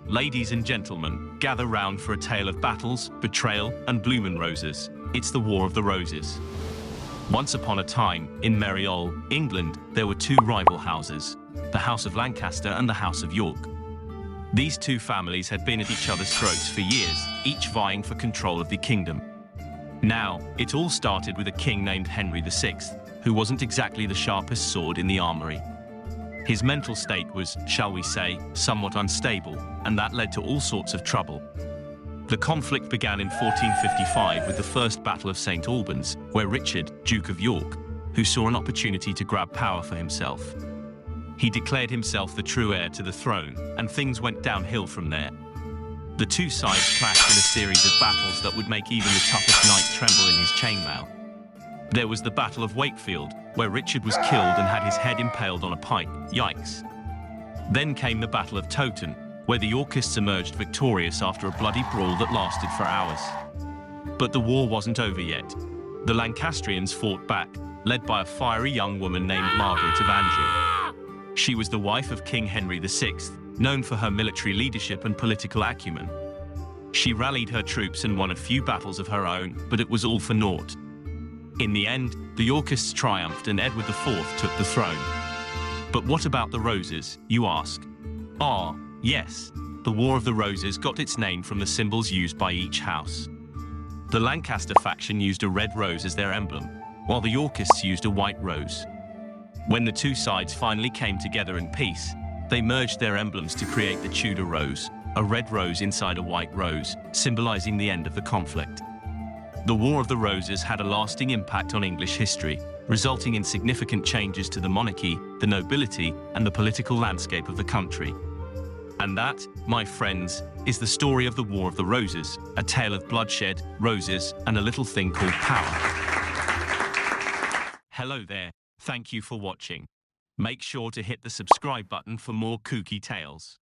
Ladies and gentlemen, gather round for a tale of battles, betrayal, and bloomin' roses. It's the War of the Roses. Once upon a time, in merry old England, there were two rival houses, the House of Lancaster and the House of York. These two families had been at each other's throats for years, each vying for control of the kingdom. Now, it all started with a king named Henry VI, who wasn't exactly the sharpest sword in the armory. His mental state was, shall we say, somewhat unstable, and that led to all sorts of trouble. The conflict began in 1455 with the First Battle of St. Albans, where Richard, Duke of York, who saw an opportunity to grab power for himself. He declared himself the true heir to the throne, and things went downhill from there. The two sides clashed in a series of battles that would make even the toughest knight tremble in his chainmail. There was the Battle of Wakefield, where Richard was killed and had his head impaled on a pike. Yikes. Then came the Battle of Towton, where the Yorkists emerged victorious after a bloody brawl that lasted for hours. But the war wasn't over yet. The Lancastrians fought back, led by a fiery young woman named Margaret of Anjou. She was the wife of King Henry VI, known for her military leadership and political acumen. She rallied her troops and won a few battles of her own, but it was all for naught. In the end, the Yorkists triumphed and Edward IV took the throne. But what about the roses, you ask? Ah, yes, the War of the Roses got its name from the symbols used by each house. The Lancaster faction used a red rose as their emblem, while the Yorkists used a white rose. When the two sides finally came together in peace, they merged their emblems to create the Tudor rose, a red rose inside a white rose, symbolizing the end of the conflict. The War of the Roses had a lasting impact on English history, resulting in significant changes to the monarchy, the nobility, and the political landscape of the country. And that, my friends, is the story of the War of the Roses, a tale of bloodshed, roses, and a little thing called power. Hello there, thank you for watching. Make sure to hit the subscribe button for more kooky tales.